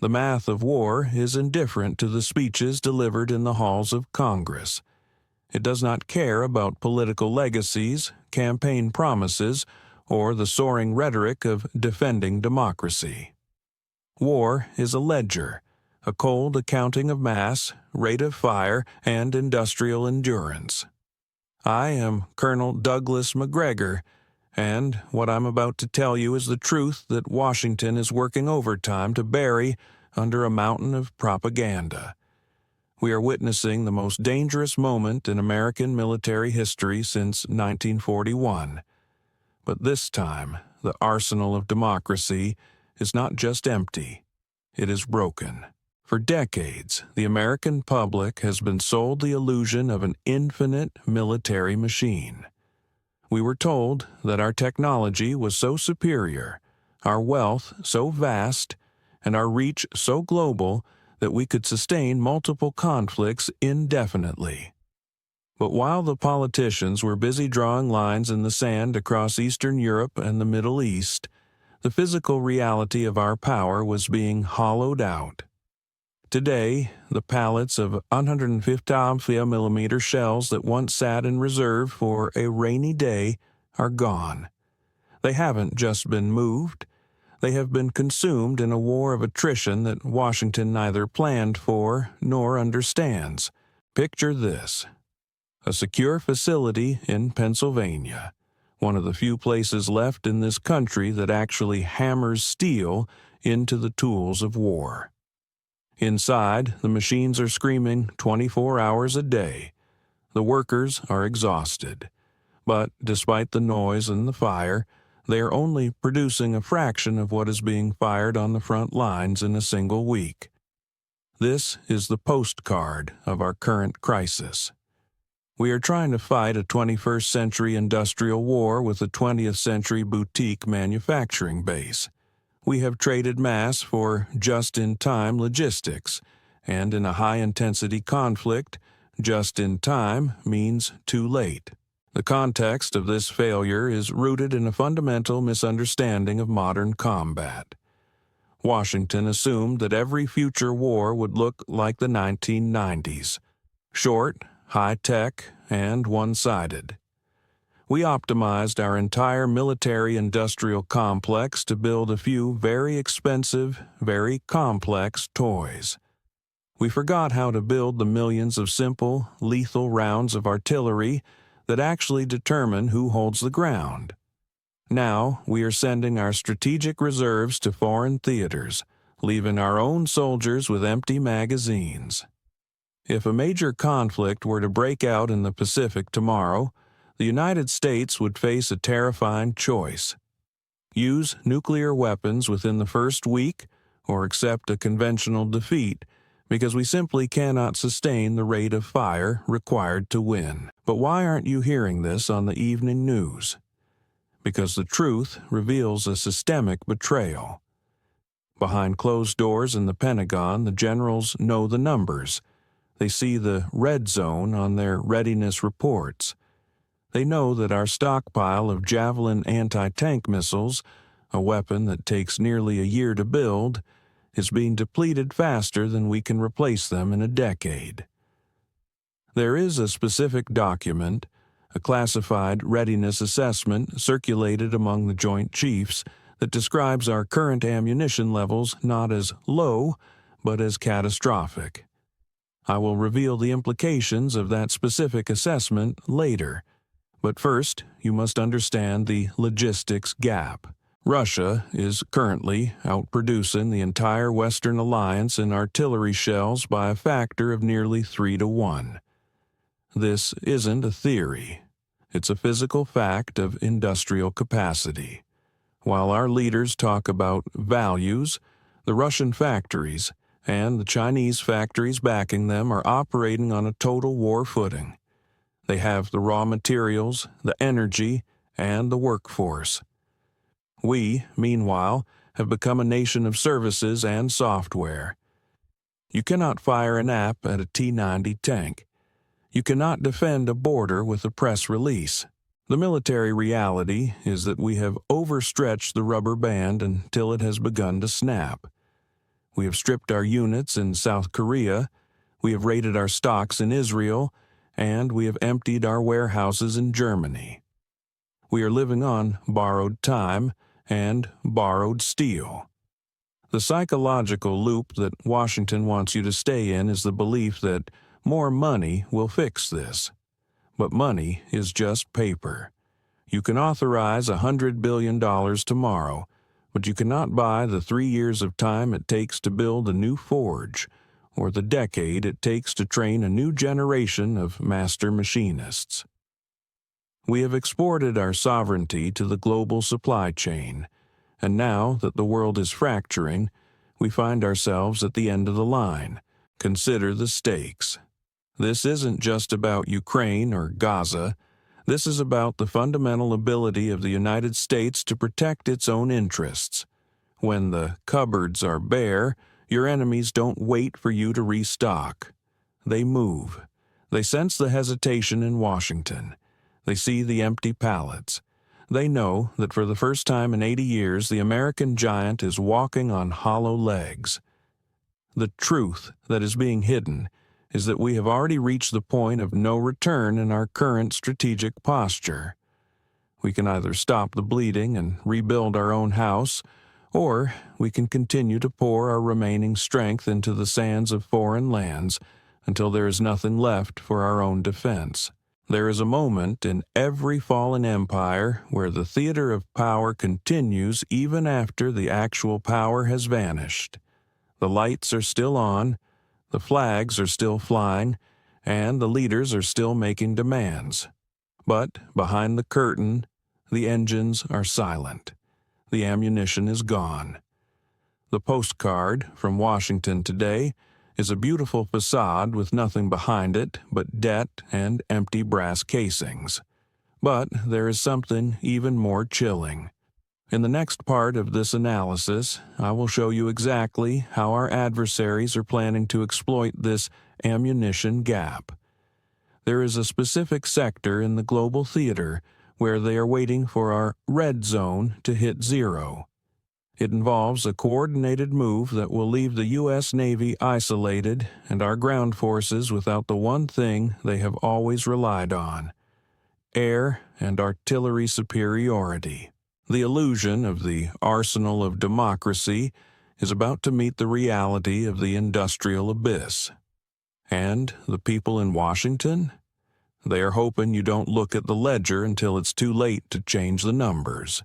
The math of war is indifferent to the speeches delivered in the halls of Congress. It does not care about political legacies, campaign promises, or the soaring rhetoric of defending democracy. War is a ledger, a cold accounting of mass, rate of fire, and industrial endurance. I am Colonel Douglas Macgregor, and what I'm about to tell you is the truth that Washington is working overtime to bury under a mountain of propaganda. We are witnessing the most dangerous moment in American military history since 1941. But this time, the arsenal of democracy is not just empty, it is broken. For decades, the American public has been sold the illusion of an infinite military machine. We were told that our technology was so superior, our wealth so vast, and our reach so global that we could sustain multiple conflicts indefinitely. But while the politicians were busy drawing lines in the sand across Eastern Europe and the Middle East, the physical reality of our power was being hollowed out. Today, the pallets of 150mm shells that once sat in reserve for a rainy day are gone. They haven't just been moved. They have been consumed in a war of attrition that Washington neither planned for nor understands. Picture this: a secure facility in Pennsylvania, one of the few places left in this country that actually hammers steel into the tools of war. Inside, the machines are screaming 24 hours a day. The workers are exhausted. But despite the noise and the fire, they are only producing a fraction of what is being fired on the front lines in a single week. This is the postcard of our current crisis. We are trying to fight a 21st century industrial war with a 20th century boutique manufacturing base. We have traded mass for just-in-time logistics, and in a high-intensity conflict, just-in-time means too late. The context of this failure is rooted in a fundamental misunderstanding of modern combat. Washington assumed that every future war would look like the 1990s: short, high-tech, and one-sided. We optimized our entire military-industrial complex to build a few very expensive, very complex toys. We forgot how to build the millions of simple, lethal rounds of artillery that actually determine who holds the ground. Now we are sending our strategic reserves to foreign theaters, leaving our own soldiers with empty magazines. If a major conflict were to break out in the Pacific tomorrow, the United States would face a terrifying choice: use nuclear weapons within the first week or accept a conventional defeat, because we simply cannot sustain the rate of fire required to win. But why aren't you hearing this on the evening news? Because the truth reveals a systemic betrayal. Behind closed doors in the Pentagon, the generals know the numbers. They see the red zone on their readiness reports. They know that our stockpile of Javelin anti-tank missiles, a weapon that takes nearly a year to build, is being depleted faster than we can replace them in a decade. There is a specific document, a classified readiness assessment circulated among the Joint Chiefs, that describes our current ammunition levels not as low, but as catastrophic. I will reveal the implications of that specific assessment later. But first, you must understand the logistics gap. Russia is currently outproducing the entire Western alliance in artillery shells by a factor of nearly 3-to-1. This isn't a theory. It's a physical fact of industrial capacity. While our leaders talk about values, the Russian factories and the Chinese factories backing them are operating on a total war footing. They have the raw materials, the energy, and the workforce. We, meanwhile, have become a nation of services and software. You cannot fire an app at a T-90 tank. You cannot defend a border with a press release. The military reality is that we have overstretched the rubber band until it has begun to snap. We have stripped our units in South Korea, we have raided our stocks in Israel, and we have emptied our warehouses in Germany. We are living on borrowed time and borrowed steel. The psychological loop that Washington wants you to stay in is the belief that more money will fix this. But money is just paper. You can authorize $100 billion tomorrow, but you cannot buy the 3 years of time it takes to build a new forge, or the decade it takes to train a new generation of master machinists. We have exported our sovereignty to the global supply chain, and now that the world is fracturing, we find ourselves at the end of the line. Consider the stakes. This isn't just about Ukraine or Gaza. This is about the fundamental ability of the United States to protect its own interests. When the cupboards are bare, your enemies don't wait for you to restock. They move. They sense the hesitation in Washington. They see the empty pallets. They know that for the first time in 80 years, the American giant is walking on hollow legs. The truth that is being hidden is that we have already reached the point of no return in our current strategic posture. We can either stop the bleeding and rebuild our own house, or we can continue to pour our remaining strength into the sands of foreign lands until there is nothing left for our own defense. There is a moment in every fallen empire where the theater of power continues even after the actual power has vanished. The lights are still on, the flags are still flying, and the leaders are still making demands. But behind the curtain, the engines are silent. The ammunition is gone. The postcard from Washington today is a beautiful facade with nothing behind it but debt and empty brass casings. But there is something even more chilling. In the next part of this analysis, I will show you exactly how our adversaries are planning to exploit this ammunition gap. There is a specific sector in the global theater where they are waiting for our red zone to hit zero. It involves a coordinated move that will leave the U.S. Navy isolated and our ground forces without the one thing they have always relied on: air and artillery superiority. The illusion of the arsenal of democracy is about to meet the reality of the industrial abyss. And the people in Washington? They are hoping you don't look at the ledger until it's too late to change the numbers.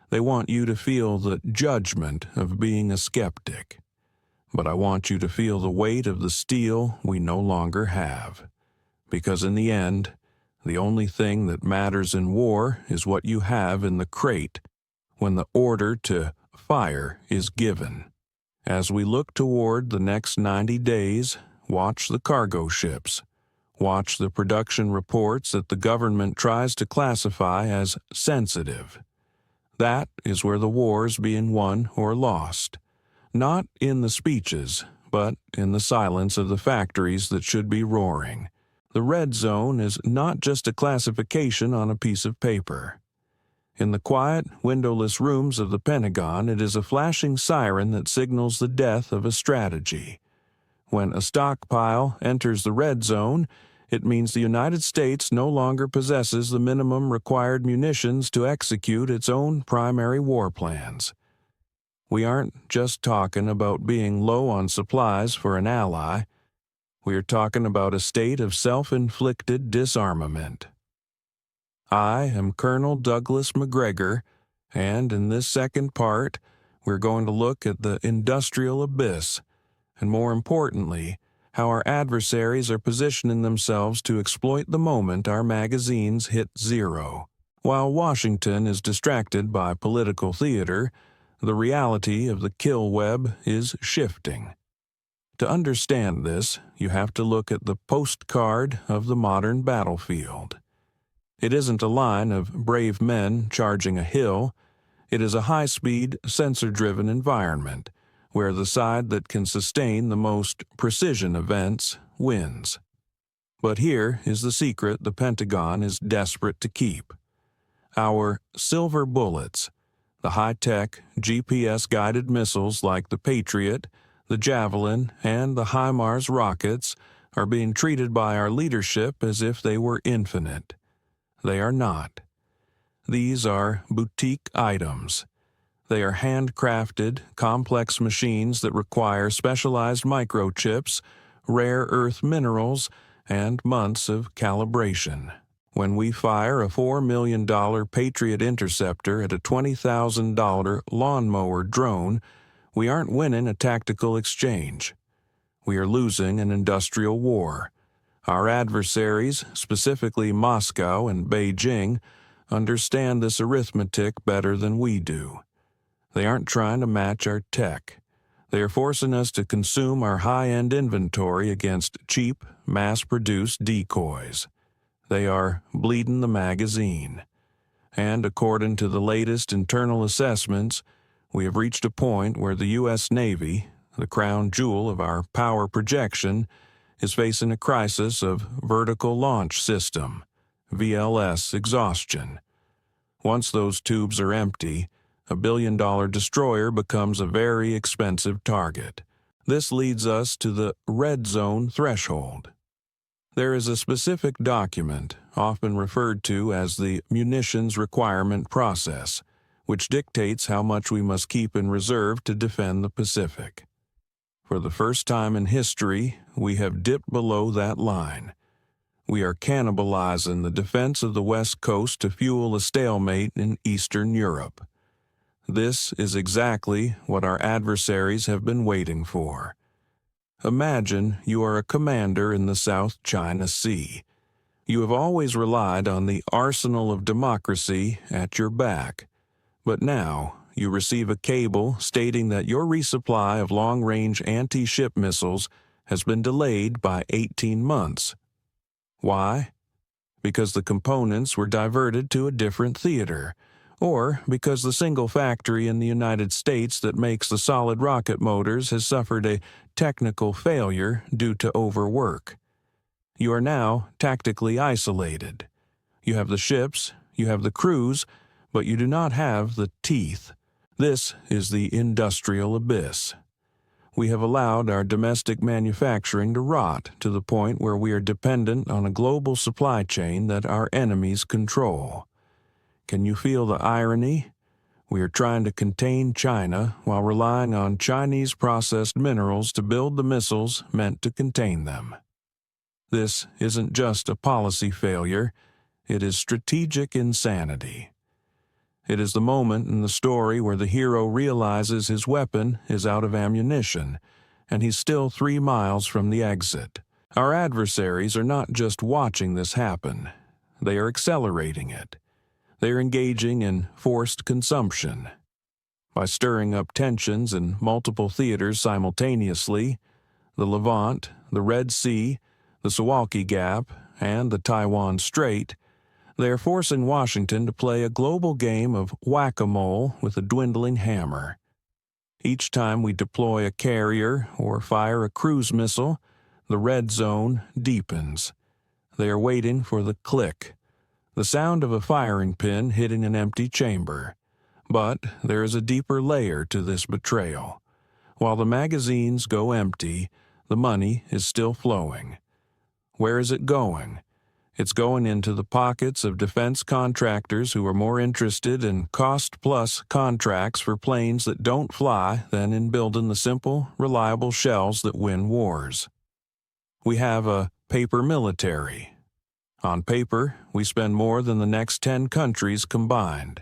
They want you to feel the judgment of being a skeptic. But I want you to feel the weight of the steel we no longer have. Because in the end, the only thing that matters in war is what you have in the crate when the order to fire is given. As we look toward the next 90 days, watch the cargo ships. Watch the production reports that the government tries to classify as sensitive. That is where the war is being won or lost. Not in the speeches, but in the silence of the factories that should be roaring. The red zone is not just a classification on a piece of paper. In the quiet, windowless rooms of the Pentagon, it is a flashing siren that signals the death of a strategy. When a stockpile enters the red zone, it means the United States no longer possesses the minimum required munitions to execute its own primary war plans. We aren't just talking about being low on supplies for an ally. We are talking about a state of self-inflicted disarmament. I am Colonel Douglas Macgregor, and in this second part, we're going to look at the industrial abyss, and more importantly, how our adversaries are positioning themselves to exploit the moment our magazines hit zero. While Washington is distracted by political theater, the reality of the kill web is shifting. To understand this, you have to look at the postcard of the modern battlefield. It isn't a line of brave men charging a hill. It is a high-speed, sensor-driven environment where the side that can sustain the most precision events wins. But here is the secret the Pentagon is desperate to keep. Our silver bullets, the high-tech, GPS-guided missiles like the Patriot, the Javelin, and the HIMARS rockets are being treated by our leadership as if they were infinite. They are not. These are boutique items. They are handcrafted, complex machines that require specialized microchips, rare earth minerals, and months of calibration. When we fire a $4 million Patriot interceptor at a $20,000 lawnmower drone, we aren't winning a tactical exchange. We are losing an industrial war. Our adversaries, specifically Moscow and Beijing, understand this arithmetic better than we do. They aren't trying to match our tech. They are forcing us to consume our high-end inventory against cheap, mass-produced decoys. They are bleeding the magazine. And according to the latest internal assessments, we have reached a point where the U.S. Navy, the crown jewel of our power projection, is facing a crisis of vertical launch system, VLS exhaustion. Once those tubes are empty, a billion-dollar destroyer becomes a very expensive target. This leads us to the red zone threshold. There is a specific document, often referred to as the munitions requirement process, which dictates how much we must keep in reserve to defend the Pacific. For the first time in history, we have dipped below that line. We are cannibalizing the defense of the West Coast to fuel a stalemate in Eastern Europe. This is exactly what our adversaries have been waiting for. Imagine you are a commander in the South China Sea. You have always relied on the arsenal of democracy at your back, but now you receive a cable stating that your resupply of long-range anti-ship missiles has been delayed by 18 months. Why? Because the components were diverted to a different theater, or because the single factory in the United States that makes the solid rocket motors has suffered a technical failure due to overwork. You are now tactically isolated. You have the ships, you have the crews, but you do not have the teeth. This is the industrial abyss. We have allowed our domestic manufacturing to rot to the point where we are dependent on a global supply chain that our enemies control. Can you feel the irony? We are trying to contain China while relying on Chinese processed minerals to build the missiles meant to contain them. This isn't just a policy failure, it is strategic insanity. It is the moment in the story where the hero realizes his weapon is out of ammunition, and he's still 3 miles from the exit. Our adversaries are not just watching this happen, they are accelerating it. They are engaging in forced consumption. By stirring up tensions in multiple theaters simultaneously, the Levant, the Red Sea, the Suwalki Gap, and the Taiwan Strait, they are forcing Washington to play a global game of whack-a-mole with a dwindling hammer. Each time we deploy a carrier or fire a cruise missile, the red zone deepens. They are waiting for the click, the sound of a firing pin hitting an empty chamber. But there is a deeper layer to this betrayal. While the magazines go empty, the money is still flowing. Where is it going? It's going into the pockets of defense contractors who are more interested in cost-plus contracts for planes that don't fly than in building the simple, reliable shells that win wars. We have a paper military. On paper, we spend more than the next 10 countries combined.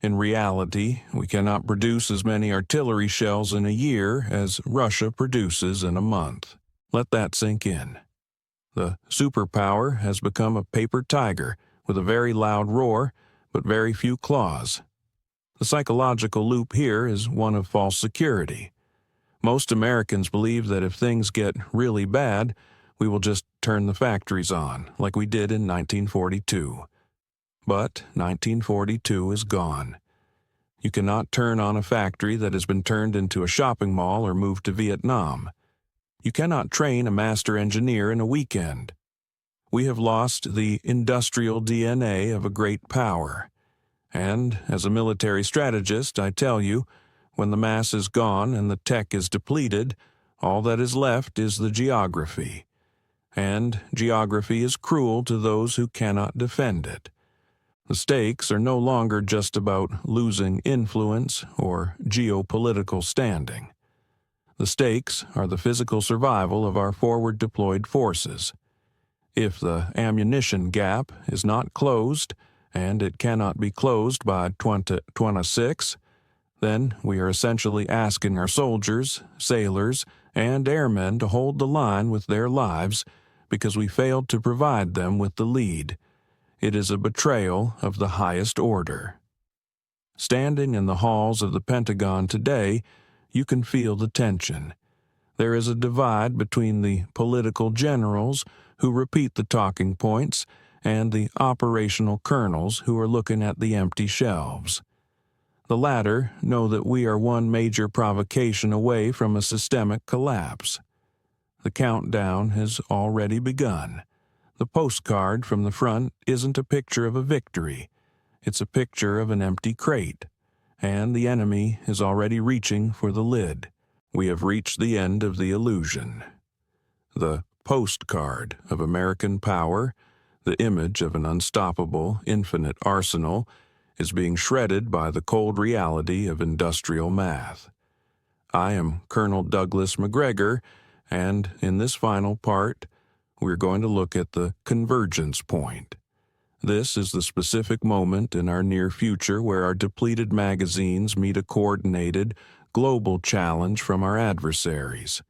In reality, we cannot produce as many artillery shells in a year as Russia produces in a month. Let that sink in. The superpower has become a paper tiger with a very loud roar, but very few claws. The psychological loop here is one of false security. Most Americans believe that if things get really bad, we will just turn the factories on, like we did in 1942. But 1942 is gone. You cannot turn on a factory that has been turned into a shopping mall or moved to Vietnam. You cannot train a master engineer in a weekend. We have lost the industrial DNA of a great power. And, as a military strategist, I tell you, when the mass is gone and the tech is depleted, All that is left is the geography, and geography is cruel to those who cannot defend it. The stakes are no longer just about losing influence or geopolitical standing. The stakes are the physical survival of our forward-deployed forces. If the ammunition gap is not closed, and it cannot be closed by 2026, then we are essentially asking our soldiers, sailors, and airmen to hold the line with their lives because we failed to provide them with the lead. It is a betrayal of the highest order. Standing in the halls of the Pentagon today, you can feel the tension. There is a divide between the political generals who repeat the talking points and the operational colonels who are looking at the empty shelves. The latter know that we are one major provocation away from a systemic collapse. The countdown has already begun. The postcard from the front isn't a picture of a victory. It's a picture of an empty crate, and the enemy is already reaching for the lid. We have reached the end of the illusion. The postcard of American power, the image of an unstoppable, infinite arsenal, is being shredded by the cold reality of industrial math. I am Colonel Douglas Macgregor, and in this final part, we're going to look at the Convergence Point. This is the specific moment in our near future where our depleted magazines meet a coordinated, global challenge from our adversaries.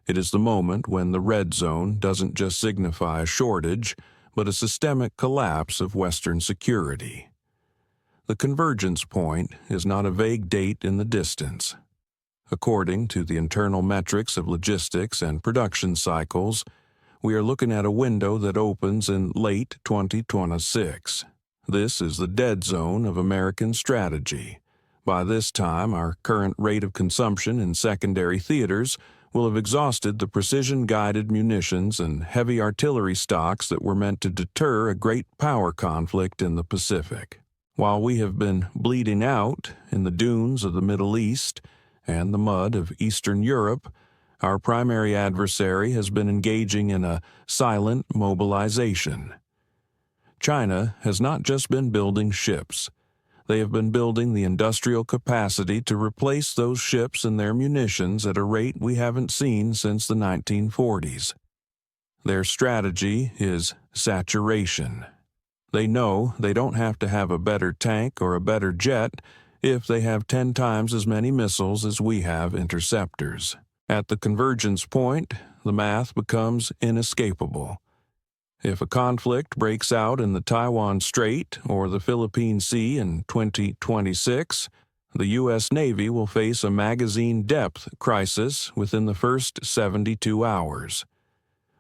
It is the moment when the red zone doesn't just signify a shortage, but a systemic collapse of Western security. The Convergence Point is not a vague date in the distance. According to the internal metrics of logistics and production cycles, we are looking at a window that opens in late 2026. This is the dead zone of American strategy. By this time, our current rate of consumption in secondary theaters will have exhausted the precision-guided munitions and heavy artillery stocks that were meant to deter a great power conflict in the Pacific. While we have been bleeding out in the dunes of the Middle East and the mud of Eastern Europe, our primary adversary has been engaging in a silent mobilization. China has not just been building ships. They have been building the industrial capacity to replace those ships and their munitions at a rate we haven't seen since the 1940s. Their strategy is saturation. They know they don't have to have a better tank or a better jet if they have 10 times as many missiles as we have interceptors. At the Convergence Point, the math becomes inescapable. If a conflict breaks out in the Taiwan Strait or the Philippine Sea in 2026, the U.S. Navy will face a magazine depth crisis within the first 72 hours.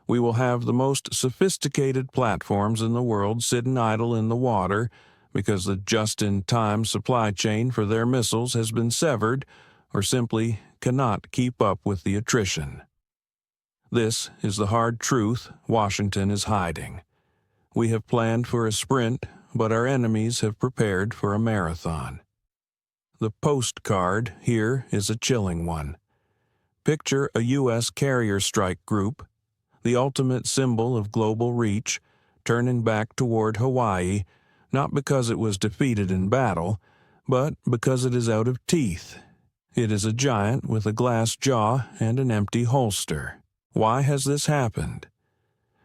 We will have the most sophisticated platforms in the world sitting idle in the water because the just-in-time supply chain for their missiles has been severed or simply cannot keep up with the attrition. This is the hard truth Washington is hiding. We have planned for a sprint, but our enemies have prepared for a marathon. The postcard here is a chilling one. Picture a U.S. carrier strike group, the ultimate symbol of global reach, turning back toward Hawaii, not because it was defeated in battle, but because it is out of teeth. It is a giant with a glass jaw and an empty holster. Why has this happened?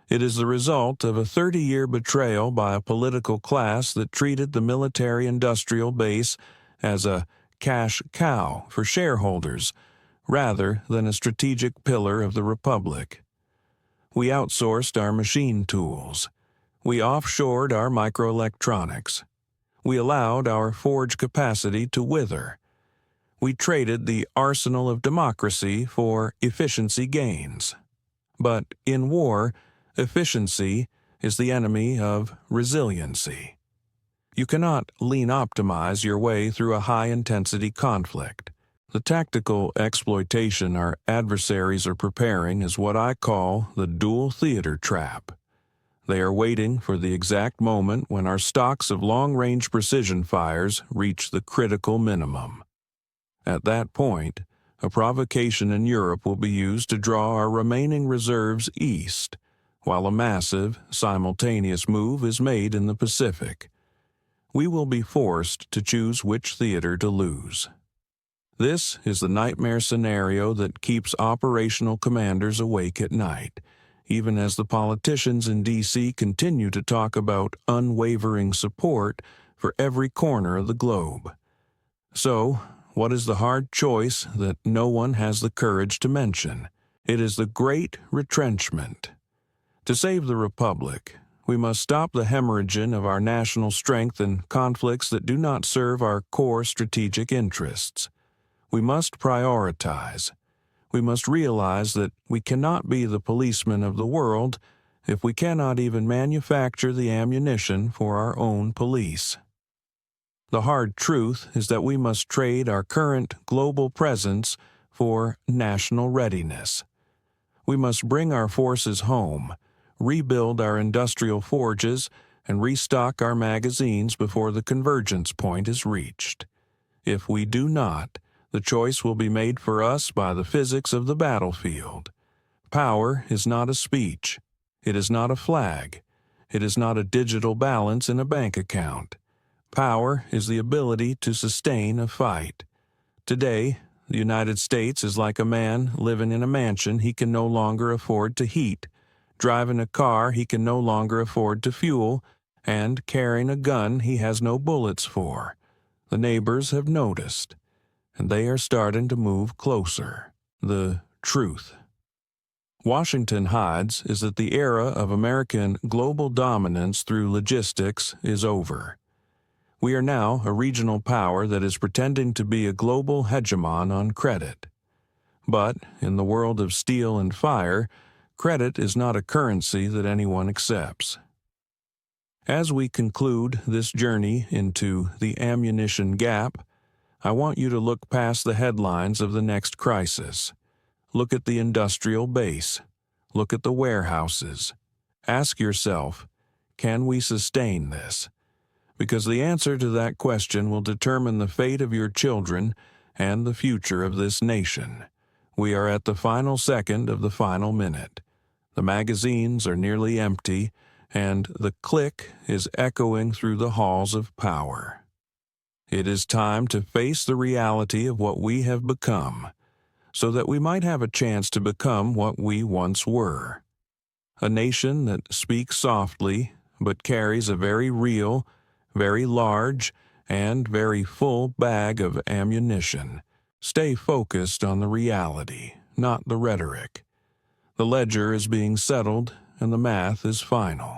It is the result of a 30-year betrayal by a political class that treated the military-industrial base as a cash cow for shareholders, rather than a strategic pillar of the republic. We outsourced our machine tools. We offshored our microelectronics. We allowed our forge capacity to wither. We traded the arsenal of democracy for efficiency gains. But in war, efficiency is the enemy of resiliency. You cannot lean optimize your way through a high-intensity conflict. The tactical exploitation our adversaries are preparing is what I call the dual theater trap. They are waiting for the exact moment when our stocks of long-range precision fires reach the critical minimum. At that point, A provocation in Europe will be used to draw our remaining reserves east, while a massive, simultaneous move is made in the Pacific. We will be forced to choose which theater to lose. This is the nightmare scenario that keeps operational commanders awake at night, even as the politicians in D.C. continue to talk about unwavering support for every corner of the globe. So, what is the hard choice that no one has the courage to mention? It is the great retrenchment. To save the Republic, we must stop the hemorrhaging of our national strength in conflicts that do not serve our core strategic interests. We must prioritize. We must realize that we cannot be the policemen of the world if we cannot even manufacture the ammunition for our own police. The hard truth is that we must trade our current global presence for national readiness. We must bring our forces home, rebuild our industrial forges, and restock our magazines before the convergence point is reached. If we do not, the choice will be made for us by the physics of the battlefield. Power is not a speech. It is not a flag. It is not a digital balance in a bank account. Power is the ability to sustain a fight. Today, the United States is like a man living in a mansion he can no longer afford to heat, driving a car he can no longer afford to fuel, and carrying a gun he has no bullets for. The neighbors have noticed, and they are starting to move closer. The truth. Washington hides is that the era of American global dominance through logistics is over. We are now a regional power that is pretending to be a global hegemon on credit. But, in the world of steel and fire, credit is not a currency that anyone accepts. As we conclude this journey into the ammunition gap, I want you to look past the headlines of the next crisis. Look at the industrial base. Look at the warehouses. Ask yourself, can we sustain this? Because the answer to that question will determine the fate of your children and the future of this nation. We are at the final second of the final minute. The magazines are nearly empty, and the click is echoing through the halls of power. It is time to face the reality of what we have become, so that we might have a chance to become what we once were. A nation that speaks softly, but carries a very real, very large, and very full bag of ammunition. Stay focused on the reality, not the rhetoric. The ledger is being settled, and the math is final.